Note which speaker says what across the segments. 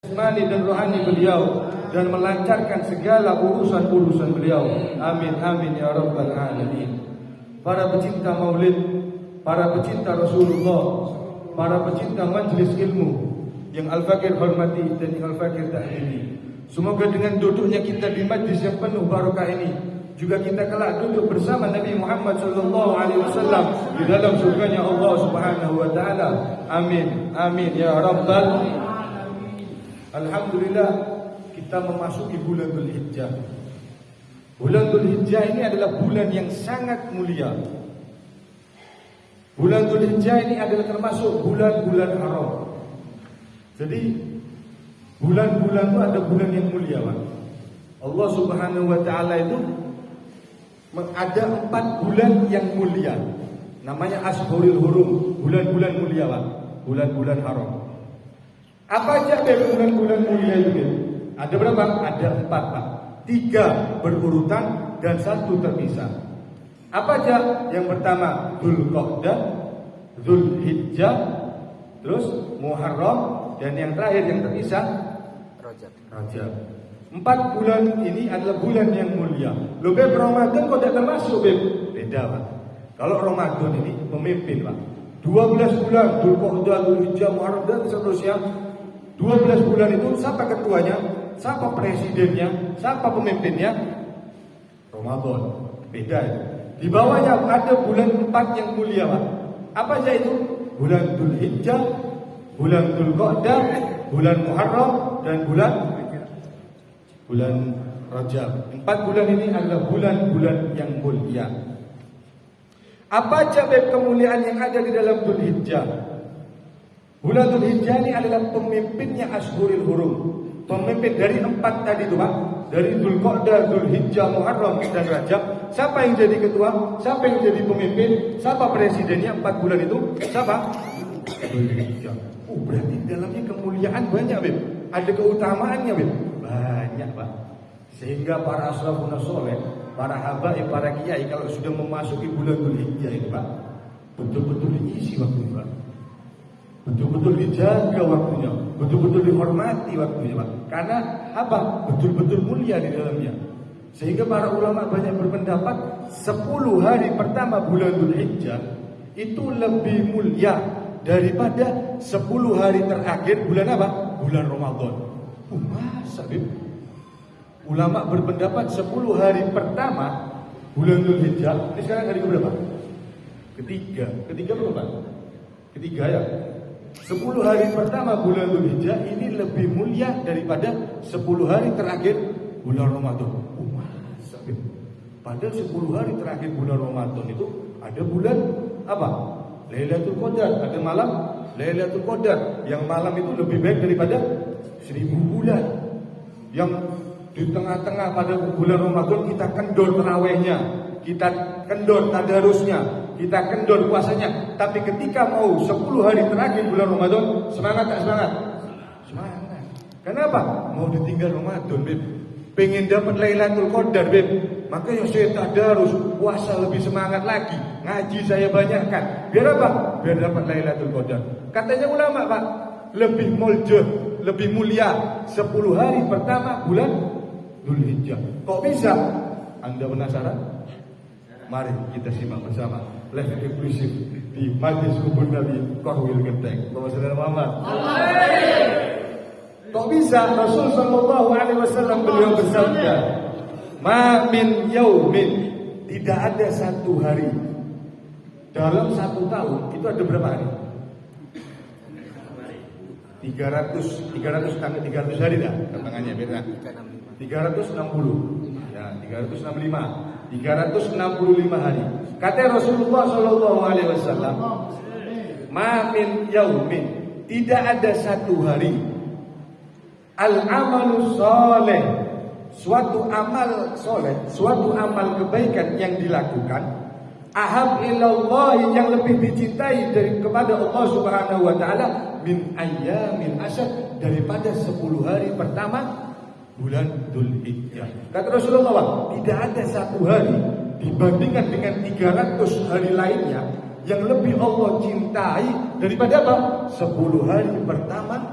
Speaker 1: jasmani dan rohani beliau dan melancarkan segala urusan-urusan beliau. Amin amin ya rabbal alamin. Para pecinta maulid, para pecinta Rasulullah, para pecinta majlis ilmu yang Al-Fakir hormati dan yang Al-Fakir tahlili, semoga dengan duduknya kita di majlis yang penuh barakah ini juga kita kelak duduk bersama Nabi Muhammad SAW di dalam surganya Allah Subhanahu wa taala. Amin amin ya rabbal. Alhamdulillah, kita memasuki bulan Dzulhijjah. Bulan Dzulhijjah ini adalah bulan yang sangat mulia. Bulan Dzulhijjah ini adalah termasuk bulan-bulan haram. Jadi bulan-bulan itu ada bulan yang mulia, Pak. Allah Subhanahu wa taala itu ada 4 bulan yang mulia. Namanya Ashhurul Hurum, bulan-bulan mulia, Pak. Bulan-bulan haram. Apa aja bulan-bulan mulia itu? Ada berapa? Ada 4, Pak. 3 berurutan dan 1 terpisah. Apa aja? Yang pertama Dzulqa'dah, Dzulhijjah, terus Muharram, dan yang terakhir yang terpisah Rajab. 4 bulan ini adalah bulan yang mulia. Loh, Beb, Ramadan kok tidak termasuk, Beb? Beda, Pak. Kalau Ramadan ini pemimpin, Pak. 12 bulan Dzulqa'dah, Dzulhijjah, Muharram dan seterusnya. 12 bulan itu siapa ketuanya? Siapa presidennya? Siapa pemimpinnya? Ramadan. Beda itu. Di bawahnya ada bulan 4 yang mulia, Pak. Apa aja itu? Bulan Dzulhijjah, bulan Dzulqa'dah, bulan Muharram, dan bulan Rajab. 4 bulan ini adalah bulan-bulan yang mulia. Apa aja kemuliaan yang ada di dalam Dzulhijjah? Bulan Dzulhijjah ini adalah pemimpinnya Ashhurul Hurum. Pemimpin dari 4 tadi itu, Pak. Dari Dzulqa'dah, Dzulhijjah, Muharram dan Rajab. Siapa yang jadi ketua? Siapa yang jadi pemimpin? Siapa presidennya 4 bulan itu? Siapa? Dzulhijjah. Berarti dalamnya kemuliaan banyak, Beb. Ada keutamaannya, Beb. Banyak, Pak. Sehingga para ashabun soleh, para habaib, para kiai kalau sudah memasuki bulan Dzulhijjah ini, Pak, betul-betul diisi waktunya, Pak. Betul-betul dijaga waktunya, betul-betul dihormati waktunya, Pak. Karena apa? Betul-betul mulia di dalamnya. Sehingga para ulama banyak berpendapat 10 hari pertama bulan Dzulhijjah itu lebih mulia daripada 10 hari terakhir bulan apa? Bulan Ramadan. Masa, Bib? Ulama berpendapat 10 hari pertama bulan Dzulhijjah. Ini sekarang hari keberapa? Ketiga. Ketiga berapa? Ketiga, ya. 10 hari pertama bulan Dzulhijjah ini lebih mulia daripada 10 hari terakhir bulan Ramadan. Masa, Bib? Padahal 10 hari terakhir bulan Ramadan itu ada bulan apa? Lailatul Qadar, ada malam Lailatul Qadar. Yang malam itu lebih baik daripada 1000 bulan. Yang di tengah-tengah pada bulan Ramadan kita kendor tarawihnya, kita kendor tadarusnya, kita kendor puasanya. Tapi ketika mau 10 hari terakhir bulan Ramadan, semangat tak semangat? Semangat. Kenapa? Mau ditinggal Ramadan, Beb. Pengen dapat Lailatul Qadar, Beb. Makanya saya tadarus, puasa lebih semangat lagi, ngaji saya banyakkan. Biar apa? Biar dapat Lailatul Qadar. Katanya ulama, Pak, lebih mulia, lebih mulia 10 hari pertama bulan Dzulhijjah. Kok bisa? Anda penasaran? Mari kita simak bersama live eksklusif di Majlis Kubur Nabi Korwil Genteng. Bapak Saudara Muhammad. Kok bisa? Rasul sallallahu alaihi wasallam beliau bersabda, "Ma min yaumin", tidak ada satu hari dalam 1 tahun itu ada berapa hari? 300 hari dah, tangannya beda. 360. Ya, 365 hari. Kata Rasulullah sallallahu alaihi wasallam, "Ma min yaumin", tidak ada satu hari, al-amalu soleh, suatu amal soleh, suatu amal kebaikan yang dilakukan, ahab ilallah, yang lebih dicintai kepada Allah Subhanahu wa taala, min ayyamin asyad, daripada 10 hari pertama bulan Dzulhijjah. Kata Rasulullah, tidak ada satu hari dibandingkan dengan 300 hari lainnya yang lebih Allah cintai daripada apa? 10 hari pertama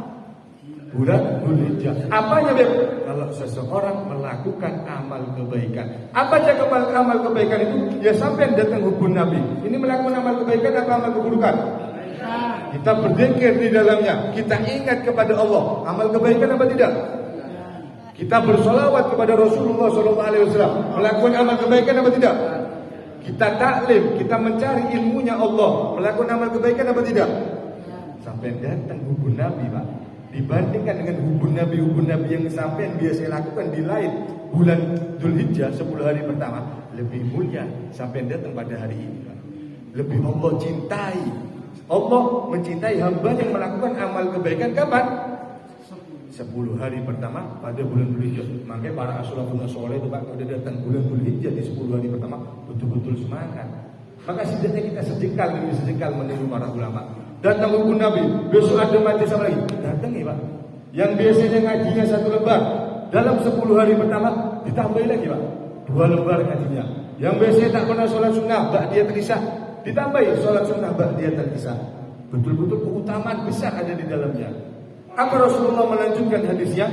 Speaker 1: bulan Dzulhijjah. Apanya, Beb? Kalau seseorang melakukan amal kebaikan. Apa aja amal kebaikan itu? Ya sampai datang hubung Nabi. Ini melakukan amal kebaikan apa amal keburukan? Kita berzikir di dalamnya, kita ingat kepada Allah. Amal kebaikan apa tidak? Kita bersolawat kepada Rasulullah SAW. Melakukan amal kebaikan apa tidak? Kita taklim, kita mencari ilmunya Allah. Melakukan amal kebaikan apa tidak? Sampai datang hubung Nabi, Pak. Dibandingkan dengan hubung Nabi yang sampai biasa lakukan di lain bulan Dzulhijjah 10 hari pertama, lebih mulia sampai datang pada hari ini, Pak. Lebih Allah cintai. Allah mencintai hamba yang melakukan amal kebaikan kapan? 10 hari pertama pada bulan Dzulhijjah. Makanya para as-salafun saleh itu, Pak, kalau datang bulan Dzulhijjah di 10 hari pertama betul-betul semangat. Maka setidaknya kita sejengkal demi sejengkal meniru para ulama. Datang hubung Nabi, besok ada majelis lagi. Datang ya, Pak. Yang biasanya ngajinya 1 lembar, dalam 10 hari pertama ditambahin lagi, Pak. 2 lembar ngajinya. Yang biasanya tak pernah sholat sunnah, ba'diyah isya, ditambahi sholat sunnah ba'diyah isya. Betul-betul keutamaan besar ada di dalamnya. Apa Rasulullah melanjutkan hadisnya?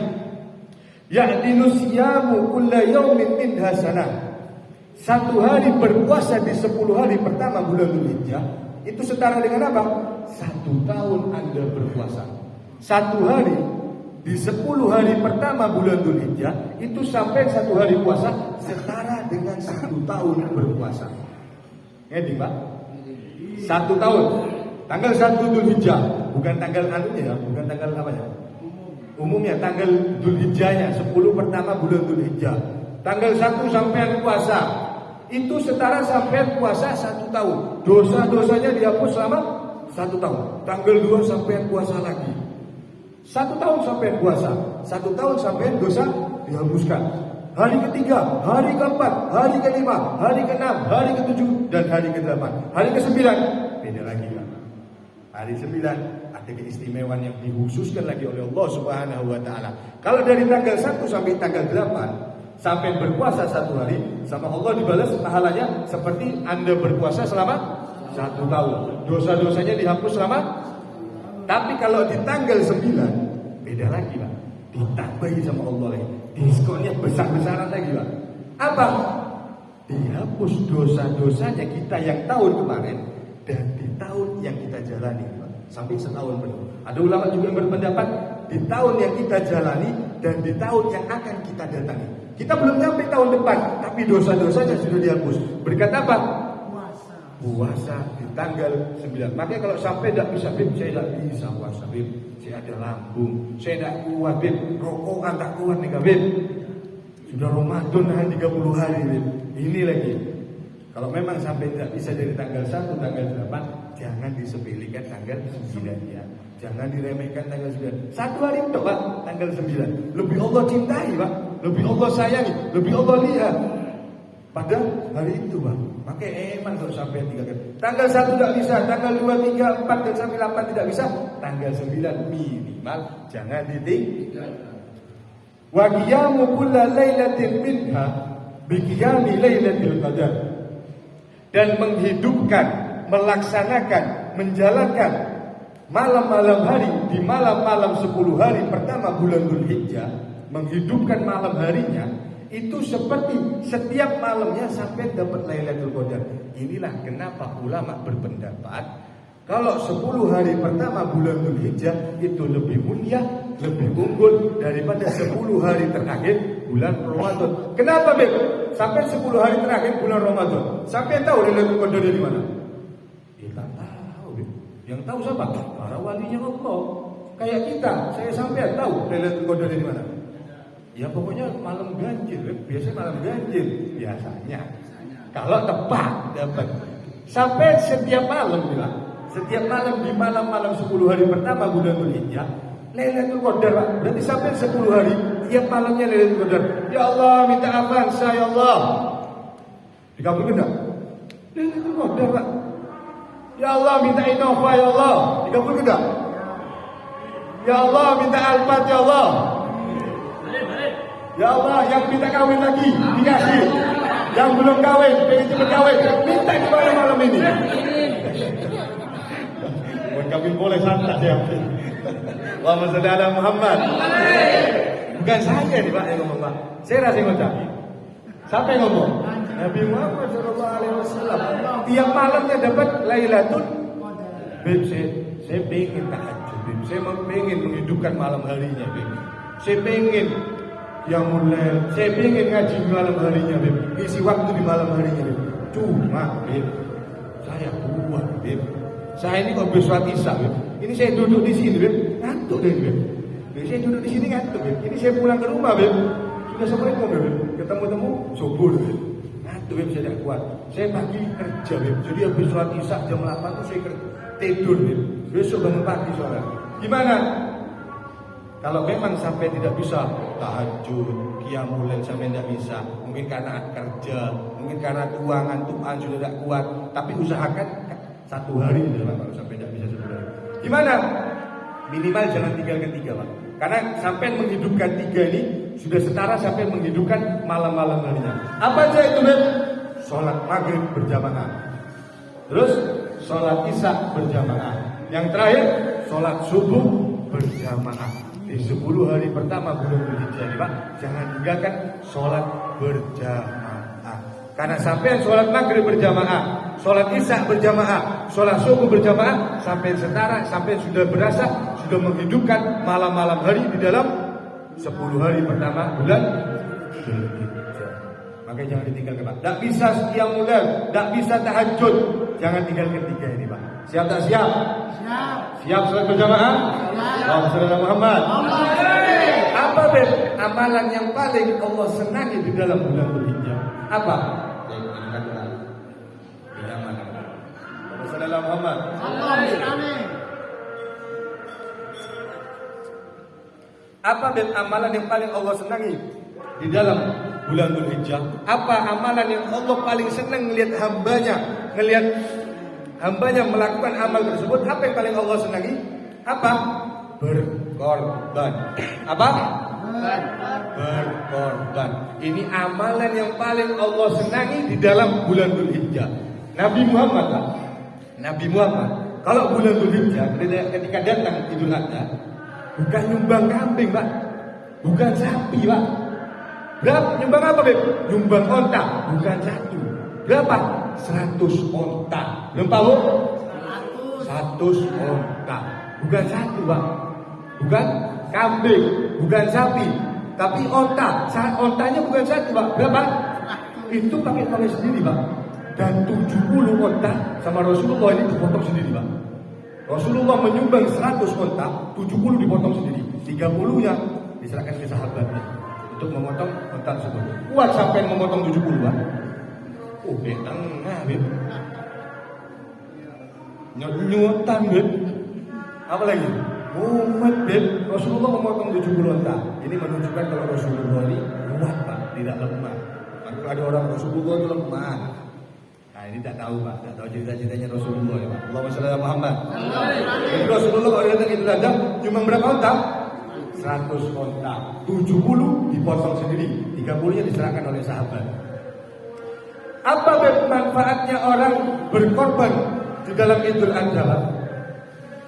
Speaker 1: Ya'dinu siyamu kulla yaumin min hasanah. 1 hari berpuasa di 10 hari pertama bulan Dzulhijjah itu setara dengan apa? 1 tahun Anda berpuasa. 1 hari di 10 hari pertama bulan Dzulhijjah itu sampai 1 hari puasa setara dengan 1 tahun berpuasa. Ngerti, Pak? 1 tahun. Tanggal 1 Dzulhijjah, bukan tanggal anunya ya, bukan tanggal apa ya? Umumnya tanggal Dzulhijjahnya 10 pertama bulan Dzulhijjah. Tanggal 1 sampai puasa. Itu setara sampai puasa 1 tahun. Dosa-dosanya dihapus selama 1 tahun. Tanggal 2 sampai puasa lagi. 1 tahun sampai puasa. 1 tahun sampai dosa dihapuskan. Hari ketiga, hari keempat, hari kelima, hari keenam, hari ketujuh, dan hari ke-8. Hari ke-9 beda lagi, Pak. Hari 9 ada keistimewaan yang dikhususkan lagi oleh Allah Subhanahu wa taala. Kalau dari tanggal 1 sampai tanggal 8 sampai berpuasa 1 hari, sama Allah dibalas pahalanya seperti Anda berpuasa selama 1 tahun. Dosa-dosanya dihapus selama. Tapi kalau di tanggal 9 beda lagi, Pak. Ditambahi sama Allah lagi. Diskonnya besar-besaran lagi, Pak. Apa? Dihapus dosa-dosanya kita yang tahun kemarin dan di tahun yang kita jalani, Pak. Sampai setahun penuh. Ada ulama juga yang berpendapat di tahun yang kita jalani dan di tahun yang akan kita datangi. Kita belum sampai tahun depan, tapi dosa-dosanya sudah dihapus. Berkat apa? Puasa di tanggal 9. Makanya kalau sampai tidak bisa, Bib, saya tidak bisa puasa, Bib. Saya ada lambung, saya tidak kuat, Bib. Rokokan tak kuat nih, Bib. Sudah Ramadan 30 hari, Bib. Ini lagi. Kalau memang sampai tidak bisa dari tanggal 1, tanggal 8, jangan disepelekan tanggal 9 ya. Jangan diremehkan tanggal 9. 1 hari itu, Pak, tanggal 9. Lebih Allah cintai, Pak. Lebih Allah sayangi, lebih Allah lihat. Pada hari itu, Pak. Makanya emang kalau sampai 3 kali. Tanggal 1 tidak bisa, tanggal 2, 3, 4 dan sampai 8 tidak bisa. Tanggal 9 minimal jangan ditinggalkan. Wa qiyamu kulla lailatin minha bi qiyami lailatul qadar. Dan menghidupkan, melaksanakan, menjalankan malam-malam hari di malam-malam 10 hari pertama bulan Dzulhijjah, menghidupkan malam harinya itu seperti setiap malamnya sampai dapat Lailatul Qadar. Inilah kenapa ulama berpendapat kalau 10 hari pertama bulan Dzulhijjah itu lebih mulia, lebih unggul daripada 10 hari terakhir bulan Ramadan. Kenapa, Beb? Sampai 10 hari terakhir bulan Ramadan. Sampai tahu Lailatul Qadar dari mana? Kita tahu, Beb. Yang tahu siapa? Para walinya Allah. Kayak kita, saya sampai tahu Lailatul Qadar dari mana? Ya pokoknya malam ganjil, biasanya malam ganjil biasanya. Kalau tepat dapat. Sampai setiap malam juga. Setiap malam di malam-malam 10 hari pertama bulan Dzulhijjah, Lailatul Qadar, Pak. Berarti sampai 10 hari tiap malamnya Lailatul Qadar. Ya Allah, minta avansa ya Allah. Dikabulkan enggak? Lailatul Qadar, Pak. Ya Allah, minta Innova ya Allah. Dikabulkan enggak? Ya Allah, minta Alphard ya Allah. Ya Allah, yang minta kawin lagi dikasih. Yang belum kawin, pengen cepet kawin, minta di malam ini. Buat kawin boleh santai ya. Allahumma sholli ala Muhammad. Bukan saya nih Pak yang ngomong Pak. Saya rasa ngucap. Siapa yang ngomong? Nabi Muhammad sallallahu alaihi wasallam. Tiap malamnya dapat Lailatul Beb, saya pengen tahajud, Beb. Saya pengen menghidupkan malam harinya, Beb. Saya pengen yang mulai, saya pengen ngaji di malam harinya, Beb. Isi waktu di malam harinya, Beb. Cuma, Beb, saya kuat, Beb. Saya ini kalau besok isya, Beb. Ini saya duduk di sini, Beb. Ngantuk deh, Beb. Saya duduk di sini ngantuk, Beb. Ini saya pulang ke rumah, Beb. Sudah Assalamualaikum, Beb. Ketemu-temu subuh, Beb. Ngantuk, Beb. Saya tidak kuat. Saya pagi kerja, Beb. Jadi habis sholat isya jam 8 itu saya tidur, Beb. Besok bangun pagi soalnya. Gimana? Kalau memang sampai tidak bisa tahajud, qiyamul lail sampai tidak bisa, mungkin karena kerja, mungkin karena keuangan Tuhan sudah tidak kuat, tapi usahakan 1 hari dalam kalau sampai tidak bisa 1 hari. Gimana? Minimal jangan tinggalkan 3, Pak. Karena sampai menghidupkan 3 ini sudah setara sampai menghidupkan malam-malam harinya. Apa aja itu, Beb? Sholat maghrib berjamaah. Terus sholat isya berjamaah. Yang terakhir sholat subuh berjamaah. Di 10 hari pertama bulan Dzulhijjah, Pak, jangan tinggalkan sholat berjamaah. Karena sampai sholat maghrib berjamaah, sholat isya berjamaah, sholat subuh berjamaah, sampai setara, sampai sudah berasa, sudah menghidupkan malam-malam hari di dalam 10 hari pertama bulan Dzulhijjah. Makanya jangan ditinggalkan, Pak. Tak bisa qiyamul lail, tak bisa tahajud, jangan tinggalkan 3 ini, Pak. Siap tak siap? Siap. Siap sholat berjamaah? Allahumma sholli ala Muhammad. Apa, Beb? Amalan yang paling Allah senangi di dalam bulan Dzulhijjah? Apa? Allahumma sholli ala Muhammad. Apa, Beb, amalan yang paling Allah senangi di dalam bulan Dzulhijjah? Apa amalan yang Allah paling senang melihat hambanya melakukan amal tersebut? Apa yang paling Allah senangi? Apa? Berkorban. Apa? Berkorban. Ini amalan yang paling Allah senangi di dalam bulan Dzulhijjah. Nabi Muhammad, Pak. Nabi Muhammad, kalau bulan Dzulhijjah ketika datang Idul Adha, bukan nyumbang kambing, Pak. Bukan sapi, Pak. Berapa? Nyumbang apa, Beb? Nyumbang onta, bukan 1. Berapa? 100 onta. Belum tahu? 100 onta. Bukan 1, Pak. Bukan kambing, bukan sapi, tapi onta. Ontanya bukan 1, Pak. Berapa? Itu pakai tali sendiri, Pak. Dan 70 onta sama Rasulullah ini dipotong sendiri, Pak. Rasulullah menyumbang 100 onta, 70 dipotong sendiri. 30-nya diserahkan ke sahabatnya untuk memotong onta tersebut. Kuat sampai memotong 70, Pak. Oh, tengah, Beb. Nyutan, Beb. Apa lagi? Mumet, Beb. Rasulullah memotong 70 onta. Ini menunjukkan kalau Rasulullah ini kuat, Pak, tidak lemah. Maka ada orang Rasulullah itu lemah. Nah, ini tak tahu, Pak. Tak tahu cerita-ceritanya Rasulullah, ya, Pak. Allahumma sholli ala Muhammad. Jadi Rasulullah kalau datang itu datang, cuma berapa onta? 100 onta. 70 dipotong sendiri. 30-nya diserahkan oleh sahabat. Apa manfaatnya orang berkorban di dalam Idul Adha, Pak?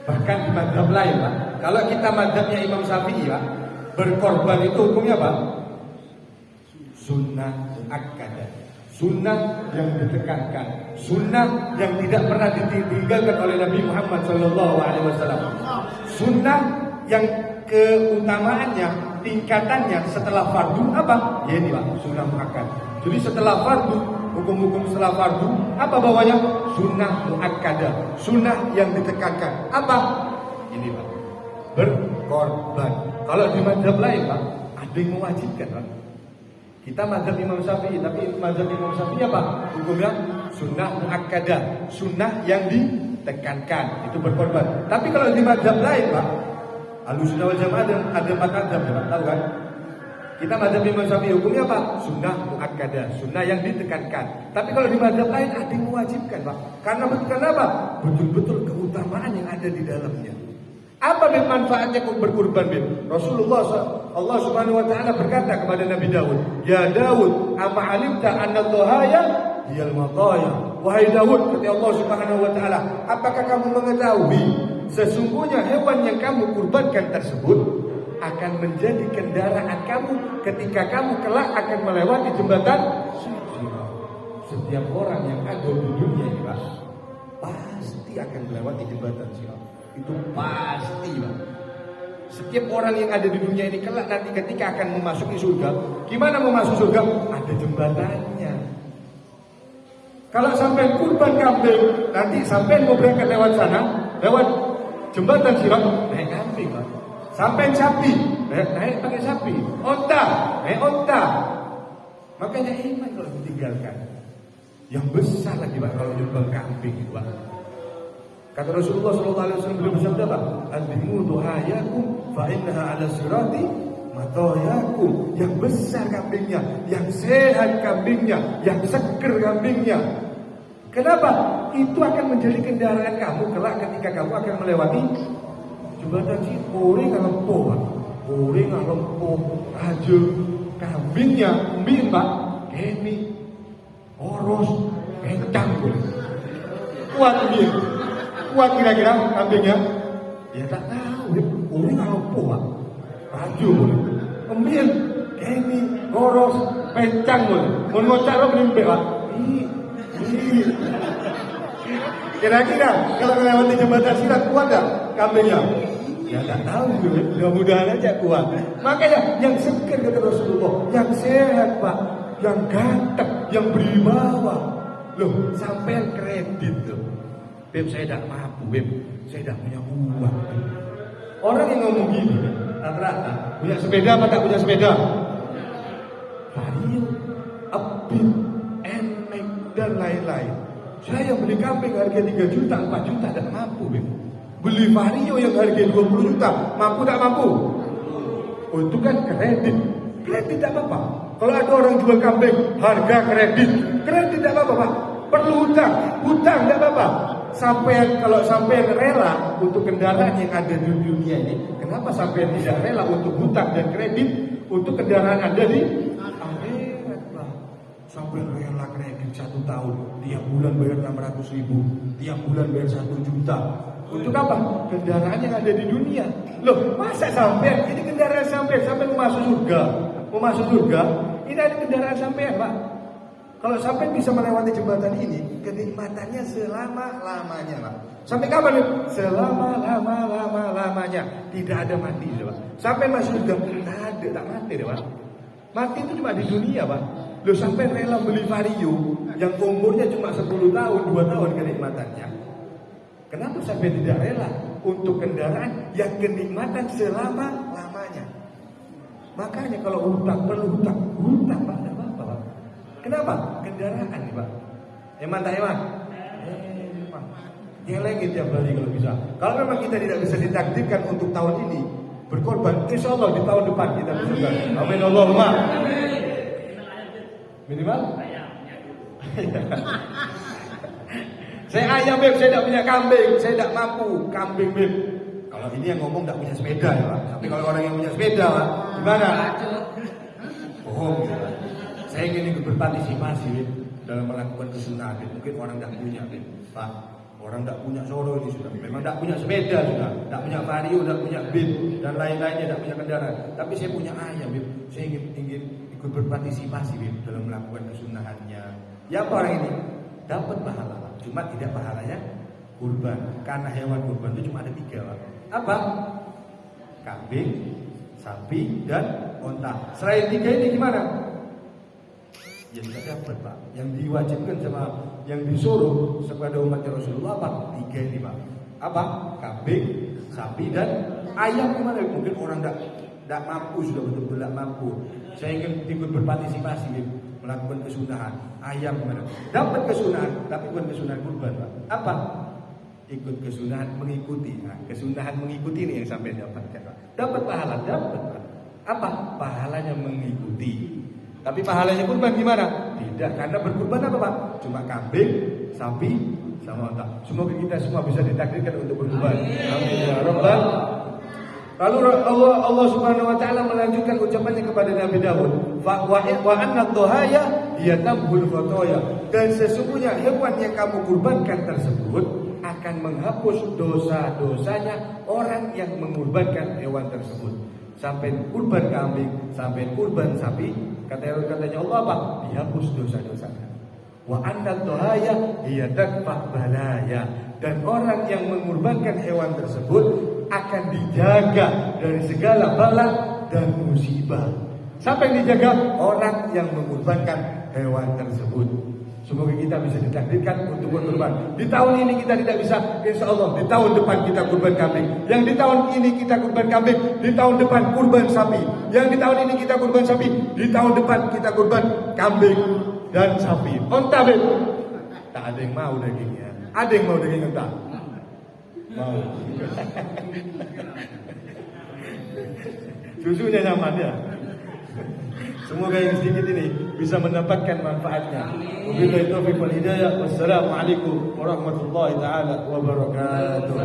Speaker 1: Bahkan di mazhab lain, Pak. Kalau kita mazhabnya Imam Syafi'i, Pak, berkorban itu hukumnya apa? Sunnah muakkadah. Sunnah yang ditekankan, sunnah yang tidak pernah ditinggalkan oleh Nabi Muhammad SAW. Sunnah yang keutamaannya, tingkatannya setelah fardu apa? Ya ini, Pak, sunnah muakkad. Jadi setelah fardu, hukum-hukum setelah fardu, apa bawahnya? Sunnah muakkadah, sunnah yang ditekankan. Apa? Ini, Pak, berkorban. Kalau di mazhab lain, Pak, ada yang mewajibkan, Pak. Kita mazhab Imam Syafi'i, tapi mazhab Imam Syafi'i apa? Hukumnya sunnah muakkadah, sunnah yang ditekankan, itu berkorban. Tapi kalau di mazhab lain, Pak, Ahlussunnah wal Jamaah ada 4 mazhab, Pak, tahu kan? Kita mazhab Imam Syafi'i hukumnya apa? Sunnah muakkadah, sunnah yang ditekankan. Tapi kalau di mazhab lain ada yang mewajibkan, Pak. Karena apa? Betul-betul keutamaan yang ada di dalamnya. Apa manfaatnya berkurban, Beb? Rasulullah Allah Subhanahu wa taala berkata kepada Nabi Daud, "Ya Daud, ama alimta anna dhahaya hiyal mataya?" Wahai Daud, kata Allah Subhanahu wa taala, apakah kamu mengetahui sesungguhnya hewan yang kamu kurbankan tersebut akan menjadi kendaraan kamu ketika kamu kelak akan melewati jembatan Sirat. Setiap orang yang ada di dunia ini Pak, pasti akan melewati jembatan Sirat. Itu pasti Pak. Setiap orang yang ada di dunia ini kelak nanti ketika akan memasuki surga, gimana mau masuk surga? Ada jembatannya. Kalau sampai kurban kambing, nanti sampai mau berangkat lewat sana, lewat jembatan Sirat, naik kambing Pak. Sampai sapi, naik pakai sapi. Onta, naik onta. Makanya iman kalau ditinggalkan. Yang besar lagi Pak kalau nyumbang kambing itu Pak. Kata Rasulullah SAW beliau bersabda Pak, "Adimu duhayakum fa innaha 'ala sirati matayakum." Yang besar kambingnya, yang sehat kambingnya, yang seger kambingnya. Kenapa? Itu akan menjadi kendaraan kamu kelak ketika kamu akan melewati jembatan Sirat. Ore ngalempo Pak. Ore ngalempo aja kambingnya mie Pak. Kemi oros kencang boleh. Kuat dia. Kuat kira-kira kambingnya? Ya tak tahu. Ore ngalempo Pak. Aja boleh. Kembien kemi oros kencang boleh. Mun ngocak ro mimpi Pak. Kira-kira kalau melewati jembatan Sirat kuat tak kambingnya? Ya tak tahu, mudah-mudahan aja kuat. Makanya yang seger kata Rasulullah, yang sehat Pak, yang ganteng, yang berwibawa. Loh, sampai kredit tuh. Beb, saya tidak mampu, Beb. Saya tidak punya uang. Orang yang ngomong gini, rata-rata punya sepeda apa tak punya sepeda? Vario, Apit, Nmax dan lain-lain. Saya beli kambing harga 3 juta, 4 juta tidak mampu, Beb. Beli Vario yang harga 20 juta, mampu tak mampu? Oh itu kan kredit. Kredit tak apa-apa. Kalau ada orang jual kambing harga kredit, kredit tak apa-apa Pak. Perlu hutang, hutang tak apa-apa. Kalau sampai rela untuk kendaraan yang ada di dunia ini, kenapa sampai tidak rela untuk hutang dan kredit untuk kendaraan ada di akhirat Pak? Sampai rela kredit 1 tahun, tiap bulan bayar 600.000, tiap bulan bayar 1 juta. Untuk apa? Kendaraan yang ada di dunia. Loh, masa sampean? Ini kendaraan sampean mau masuk surga. Mau masuk surga, ini ada kendaraan sampean, Pak. Kalau sampean bisa melewati jembatan ini, kenikmatannya selama-lamanya, Pak. Sampai kapan nih? Selama-lamanya. Tidak ada mati, Pak. Sampai masuk surga, tak mati, Pak. Mati itu cuma di dunia, Pak. Loh, sampai rela beli Vario yang umurnya cuma 10 tahun, 2 tahun kenikmatannya. Kenapa sampai tidak rela untuk kendaraan yang kenikmatan selama-lamanya? Makanya kalau hutang perlu hutang Pak, tidak apa-apa Pak. Kenapa? Kendaraan nih Pak. Eman tak eman? Eman. Gelengin tiap hari kalau bisa. Kalau memang kita tidak bisa ditakdirkan untuk tahun ini berkorban, insya Allah di tahun depan kita bisa. Amin Allahumma. Minimal? Saya ayam Beb, saya tidak punya kambing, saya tidak mampu kambing Beb. Kalau ini yang ngomong tidak punya sepeda ya Pak. Tapi kalau orang yang punya sepeda Pak, gimana? Bohong ya Pak. Saya ingin ikut berpartisipasi Beb dalam melakukan kesunahan Beb. Mungkin orang tidak punya Beb, Pak. Orang tidak punya Soro ini sudah. Memang tidak punya sepeda sudah, tidak punya Vario, tidak punya Beb dan lain-lainnya, tidak punya kendaraan. Tapi saya punya ayam Beb. Saya ingin ikut berpartisipasi Beb dalam melakukan kesunahannya. Ya apa orang ini? Dapat pahala Pak. Cuma tidak pahalanya kurban. Karena hewan kurban itu cuma ada 3 Pak. Apa? Kambing, sapi, dan onta. Selain 3 ini gimana? Ya tidak dapat Pak. Yang diwajibkan sama yang disuruh kepada umat Rasulullah apa? 3 ini Pak. Apa? Kambing, sapi, dan ayam gimana? Mungkin orang tidak mampu, sudah betul-betul tidak mampu. Saya ingin ikut berpartisipasi melakukan kesunahan. Ayam gimana? Dapat kesunahan, tapi bukan kesunahan kurban Pak. Apa? Ikut kesunahan mengikuti. Nah, kesunahan mengikuti ini yang sampai dapatkan Pak. Dapat pahala, dapat Pak. Apa? Pahalanya mengikuti. Tapi pahalanya kurban gimana? Tidak, karena berkurban apa Pak? Cuma kambing, sapi, sama onta. Semoga kita semua bisa ditakdirkan untuk berkurban. Amin ya rabbal. Lalu Allah Subhanahu wa taala melanjutkan ucapannya kepada Nabi Daud, wa anna dhahaya hiya tabul khotoya. Dan sesungguhnya hewan yang kamu kurbankan tersebut akan menghapus dosa-dosanya orang yang mengorbankan hewan tersebut. Sampai kurban kambing, sampai kurban sapi, katanya Allah apa? Dihapus dosa-dosanya. Wa annal dhahaya hiya tadfa balaya. Dan orang yang mengorbankan hewan tersebut akan dijaga dari segala bala dan musibah. Siapa yang dijaga? Orang yang mengorbankan hewan tersebut. Semoga kita bisa ditakdirkan untuk berkurban. Di tahun ini kita tidak bisa, insya Allah di tahun depan kita kurban kambing. Yang di tahun ini kita kurban kambing, di tahun depan kurban sapi. Yang di tahun ini kita kurban sapi, di tahun depan kita kurban kambing dan sapi. Onta bet. Tak ada yang mau dagingnya. Ada yang mau daging onta? Mau. Susunya nyaman ya. Semoga yang sedikit ini bisa mendapatkan manfaatnya. Wabillahi taufiq wal hidayah. Wassalamualaikum warahmatullahi taala wabarakatuh.